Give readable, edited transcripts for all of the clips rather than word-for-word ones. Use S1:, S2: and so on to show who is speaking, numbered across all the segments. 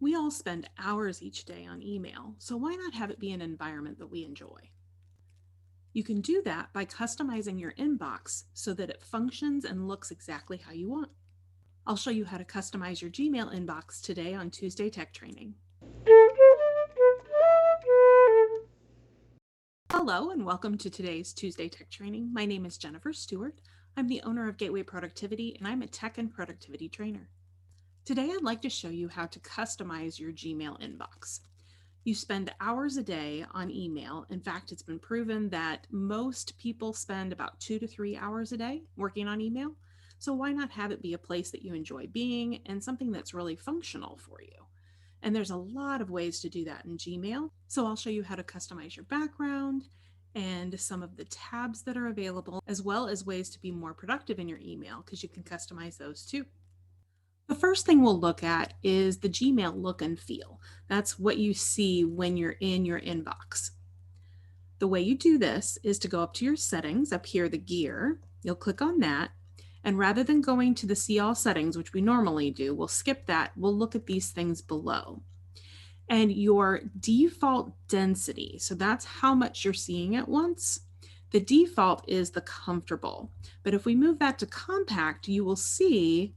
S1: We all spend hours each day on email, so why not have it be an environment that we enjoy? You can do that by customizing your inbox so that it functions and looks exactly how you want. I'll show you how to customize your Gmail inbox today on Tuesday Tech Training. Hello and welcome to today's Tuesday Tech Training. My name is Jennifer Stewart. I'm the owner of Gateway Productivity and I'm a tech and productivity trainer. Today I'd like to show you how to customize your Gmail inbox. You spend hours a day on email. In fact, it's been proven that most people spend about 2 to 3 hours a day working on email. So why not have it be a place that you enjoy being and something that's really functional for you? And there's a lot of ways to do that in Gmail. So I'll show you how to customize your background and some of the tabs that are available, as well as ways to be more productive in your email because you can customize those too. The first thing we'll look at is the Gmail look and feel. That's what you see when you're in your inbox. The way you do this is to go up to your settings, up here, the gear. You'll click on that. And rather than going to the see all settings, which we normally do, we'll skip that. We'll look at these things below. And your default density, so that's how much you're seeing at once. The default is the comfortable. But if we move that to compact, you see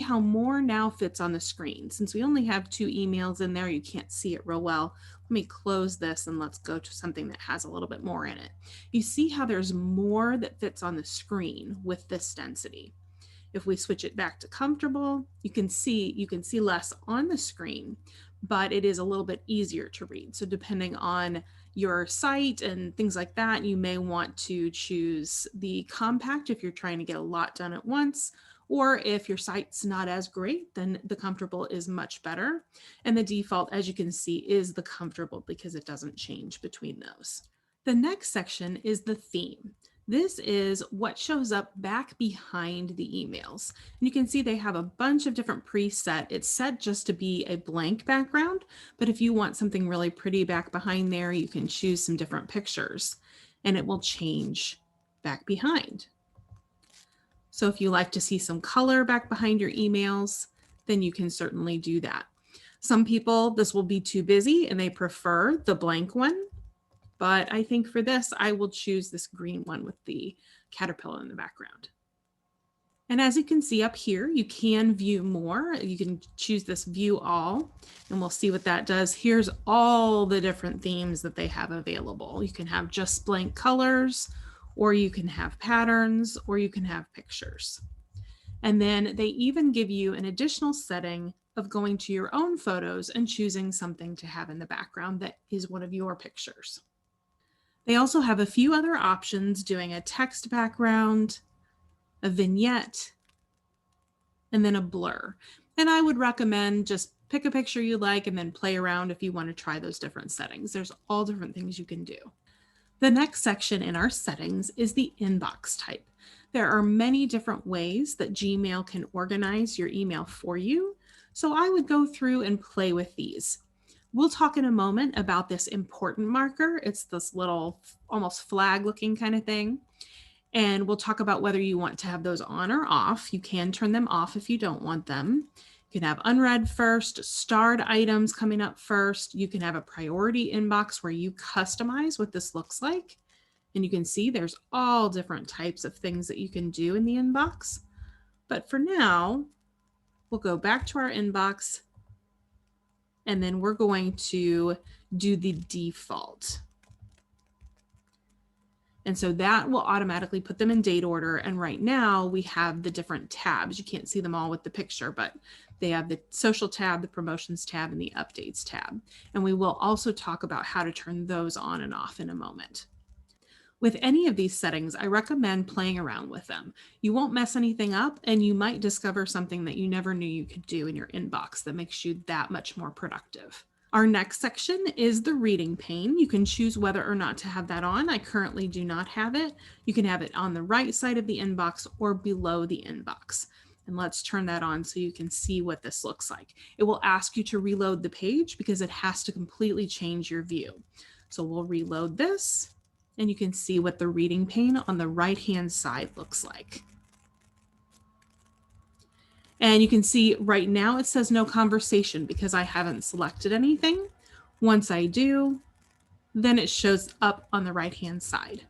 S1: how more now fits on the screen. Since we only have 2 emails in there, you can't see it real well. Let me close this and let's go to something that has a little bit more in it. You see how there's more that fits on the screen with this density. If we switch it back to comfortable, you can see less on the screen, but it is a little bit easier to read. So depending on your site and things like that, you may want to choose the compact if you're trying to get a lot done at once, or if your site's not as great, then the comfortable is much better. And the default, as you can see, is the comfortable because it doesn't change between those. The next section is the theme. This is what shows up back behind the emails. And you can see they have a bunch of different preset. It's set just to be a blank background, but if you want something really pretty back behind there, you can choose some different pictures and it will change back behind. So if you like to see some color back behind your emails, then you can certainly do that. Some people, this will be too busy and they prefer the blank one. But I think for this, I will choose this green one with the caterpillar in the background. And as you can see up here, you can view more. You can choose this view all, and we'll see what that does. Here's all the different themes that they have available. You can have just blank colors, or you can have patterns, or you can have pictures. And then they even give you an additional setting of going to your own photos and choosing something to have in the background that is one of your pictures. They also have a few other options, doing a text background, a vignette, and then a blur. And I would recommend just pick a picture you like and then play around if you want to try those different settings. There's all different things you can do. The next section in our settings is the inbox type. There are many different ways that Gmail can organize your email for you. So I would go through and play with these. We'll talk in a moment about this important marker. It's this little almost flag looking kind of thing. And we'll talk about whether you want to have those on or off. You can turn them off if you don't want them. You can have unread first, starred items coming up first. You can have a priority inbox where you customize what this looks like. And you can see there's all different types of things that you can do in the inbox. But for now, we'll go back to our inbox and then we're going to do the default. And so that will automatically put them in date order. And right now we have the different tabs. You can't see them all with the picture, but they have the social tab, the promotions tab, and the updates tab. And we will also talk about how to turn those on and off in a moment. With any of these settings, I recommend playing around with them. You won't mess anything up, and you might discover something that you never knew you could do in your inbox that makes you that much more productive. Our next section is the reading pane. You can choose whether or not to have that on. I currently do not have it. You can have it on the right side of the inbox or below the inbox. And let's turn that on so you can see what this looks like. It will ask you to reload the page because it has to completely change your view. So we'll reload this. And you can see what the reading pane on the right-hand side looks like. And you can see right now it says no conversation because I haven't selected anything. Once I do, then it shows up on the right-hand side.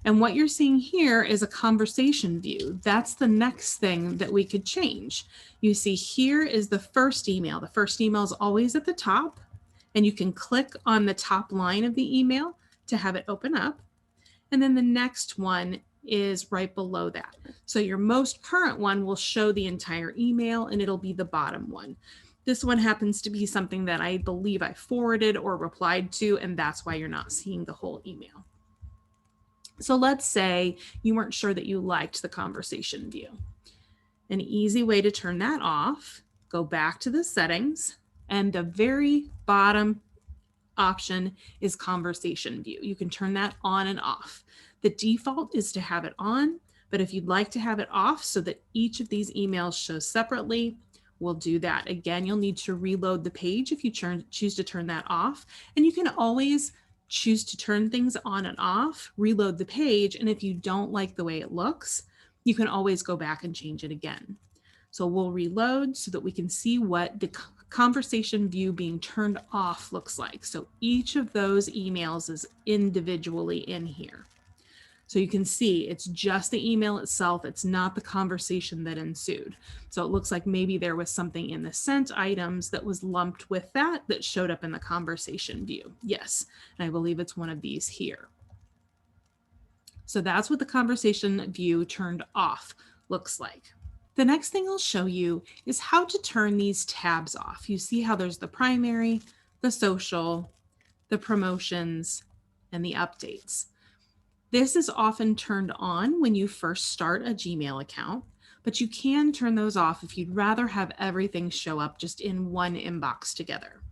S1: And what you're seeing here is a conversation view. That's the next thing that we could change. You see here is the first email. The first email is always at the top, and you can click on the top line of the email to have it open up. And then the next one is right below that. So your most current one will show the entire email, and it'll be the bottom one. This one happens to be something that I believe I forwarded or replied to, and that's why you're not seeing the whole email. So let's say you weren't sure that you liked the conversation view. An easy way to turn that off, go back to the settings, and the very bottom option is conversation view. You can turn that on and off. The default is to have it on, but if you'd like to have it off so that each of these emails shows separately, we'll do that. Again, you'll need to reload the page if you choose to turn that off, and you can always choose to turn things on and off, reload the page, and if you don't like the way it looks, you can always go back and change it again. So we'll reload so that we can see what the conversation view being turned off looks like. So each of those emails is individually in here. So you can see it's just the email itself. It's not the conversation that ensued. So it looks like maybe there was something in the sent items that was lumped with that showed up in the conversation view. Yes, and I believe it's one of these here. So that's what the conversation view turned off looks like. The next thing I'll show you is how to turn these tabs off. You see how there's the primary, the social, the promotions, and the updates. This is often turned on when you first start a Gmail account, but you can turn those off if you'd rather have everything show up just in one inbox together.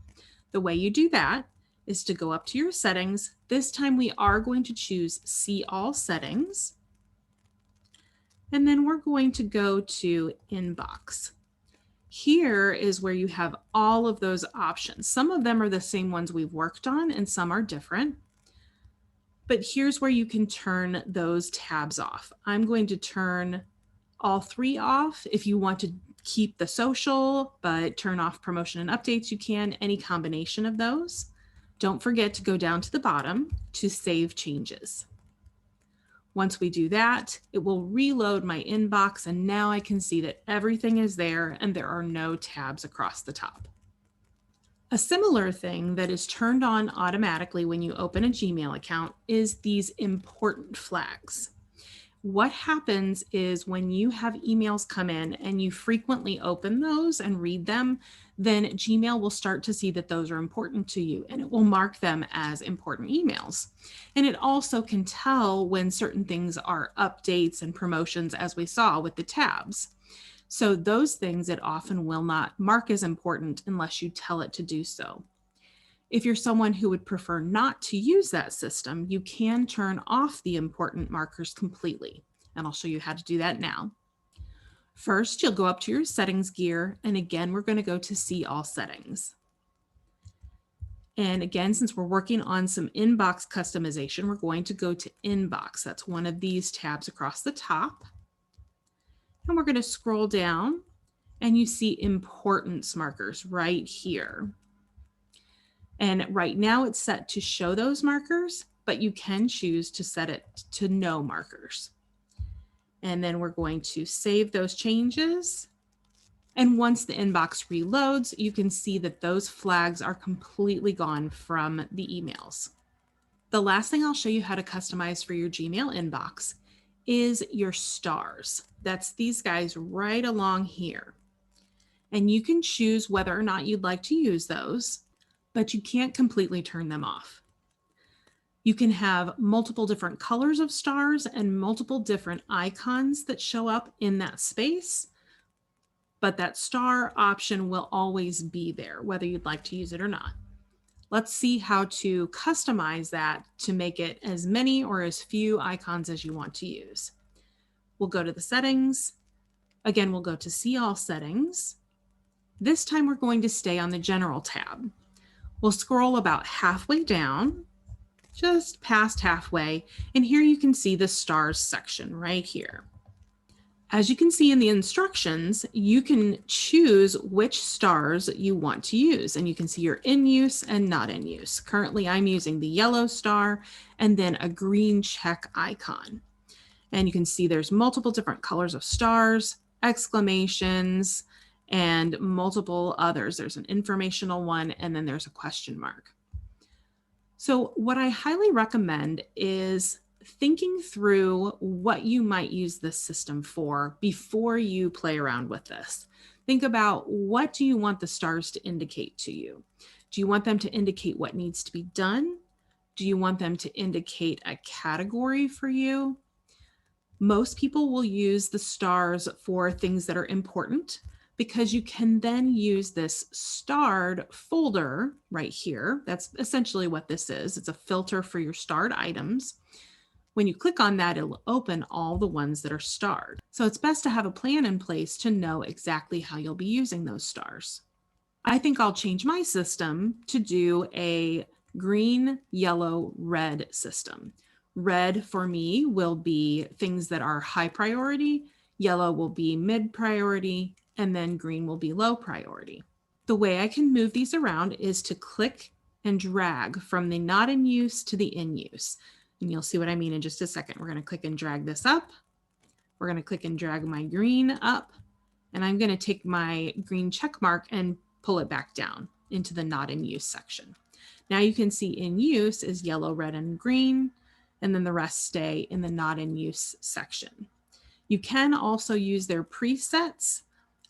S1: The way you do that is to go up to your settings. This time we are going to choose See All Settings. And then we're going to go to Inbox. Here is where you have all of those options. Some of them are the same ones we've worked on and some are different. But here's where you can turn those tabs off. I'm going to turn all three off. If you want to keep the social, but turn off promotion and updates, you can, any combination of those. Don't forget to go down to the bottom to save changes. Once we do that, it will reload my inbox, and now I can see that everything is there and there are no tabs across the top. A similar thing that is turned on automatically when you open a Gmail account is these important flags. What happens is when you have emails come in and you frequently open those and read them, then Gmail will start to see that those are important to you and it will mark them as important emails. And it also can tell when certain things are updates and promotions, as we saw with the tabs. So those things it often will not mark as important unless you tell it to do so. If you're someone who would prefer not to use that system, you can turn off the important markers completely. And I'll show you how to do that now. First, you'll go up to your settings gear, and again, we're going to go to See All Settings. And again, since we're working on some inbox customization, we're going to go to Inbox. That's one of these tabs across the top. And we're going to scroll down, and you see importance markers right here. And right now it's set to show those markers, but you can choose to set it to no markers. And then we're going to save those changes. And once the inbox reloads, you can see that those flags are completely gone from the emails. The last thing I'll show you how to customize for your Gmail inbox is your stars. That's these guys right along here. And you can choose whether or not you'd like to use those, but you can't completely turn them off. You can have multiple different colors of stars and multiple different icons that show up in that space, but that star option will always be there, whether you'd like to use it or not. Let's see how to customize that to make it as many or as few icons as you want to use. We'll go to the settings. Again, we'll go to See All Settings. This time we're going to stay on the General tab. We'll scroll about halfway down, just past halfway, and here you can see the stars section right here. As you can see in the instructions, you can choose which stars you want to use, and you can see your in use and not in use. Currently, I'm using the yellow star and then a green check icon. And you can see there's multiple different colors of stars, exclamations, and multiple others. There's an informational one, and then there's a question mark. So what I highly recommend is thinking through what you might use this system for before you play around with this. Think about, what do you want the stars to indicate to you? Do you want them to indicate what needs to be done? Do you want them to indicate a category for you? Most people will use the stars for things that are important, because you can then use this starred folder right here. That's essentially what this is. It's a filter for your starred items. When you click on that, it'll open all the ones that are starred. So it's best to have a plan in place to know exactly how you'll be using those stars. I think I'll change my system to do a green, yellow, red system. Red for me will be things that are high priority, yellow will be mid priority, and then green will be low priority. The way I can move these around is to click and drag from the not in use to the in use. And you'll see what I mean in just a second. We're going to click and drag this up. We're going to click and drag my green up. And I'm going to take my green check mark and pull it back down into the not in use section. Now you can see in use is yellow, red, and green, and then the rest stay in the not in use section. You can also use their presets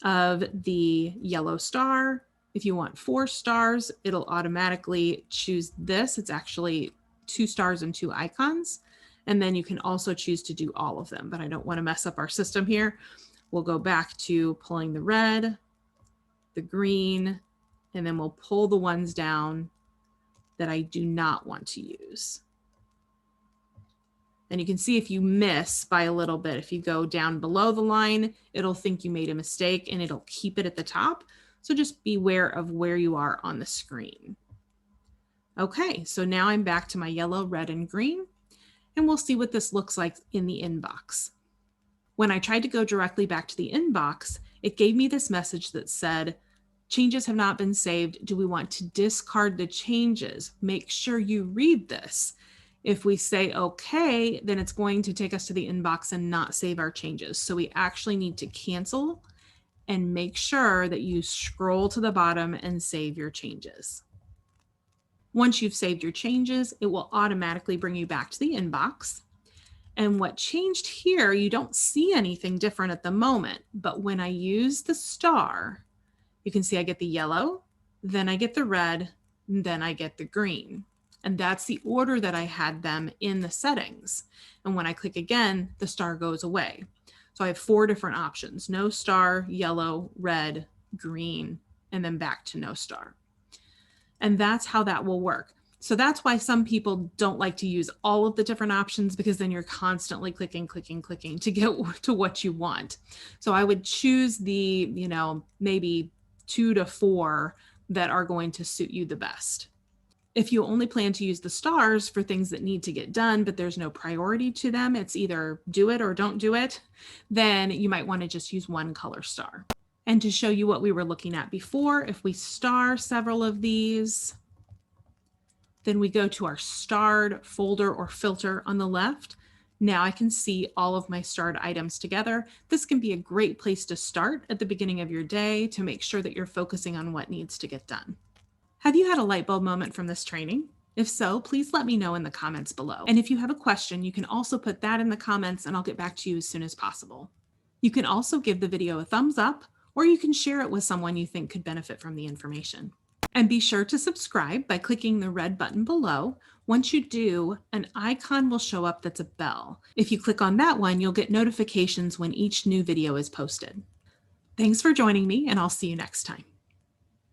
S1: of the yellow star. If you want 4 stars, it'll automatically choose this. It's actually 2 stars and 2 icons. And then you can also choose to do all of them, but I don't want to mess up our system here. We'll go back to pulling the red, the green, and then we'll pull the ones down that I do not want to use. And you can see if you miss by a little bit, if you go down below the line, it'll think you made a mistake and it'll keep it at the top. So just beware of where you are on the screen. Okay, so now I'm back to my yellow, red, and green, and we'll see what this looks like in the inbox. When I tried to go directly back to the inbox, it gave me this message that said, changes have not been saved. Do we want to discard the changes? Make sure you read this. If we say okay, then it's going to take us to the inbox and not save our changes. So we actually need to cancel and make sure that you scroll to the bottom and save your changes. Once you've saved your changes, it will automatically bring you back to the inbox. And what changed here, you don't see anything different at the moment, but when I use the star, you can see I get the yellow, then I get the red, and then I get the green. And that's the order that I had them in the settings. And when I click again, the star goes away. So I have 4 different options: no star, yellow, red, green, and then back to no star. And that's how that will work. So that's why some people don't like to use all of the different options, because then you're constantly clicking to get to what you want. So I would choose the, maybe 2 to 4 that are going to suit you the best. If you only plan to use the stars for things that need to get done, but there's no priority to them, it's either do it or don't do it, then you might want to just use 1 color star. And to show you what we were looking at before, if we star several of these, then we go to our starred folder or filter on the left. Now I can see all of my starred items together. This can be a great place to start at the beginning of your day to make sure that you're focusing on what needs to get done. Have you had a light bulb moment from this training? If so, please let me know in the comments below. And if you have a question, you can also put that in the comments and I'll get back to you as soon as possible. You can also give the video a thumbs up, or you can share it with someone you think could benefit from the information. And be sure to subscribe by clicking the red button below. Once you do, an icon will show up that's a bell. If you click on that one, you'll get notifications when each new video is posted. Thanks for joining me, and I'll see you next time.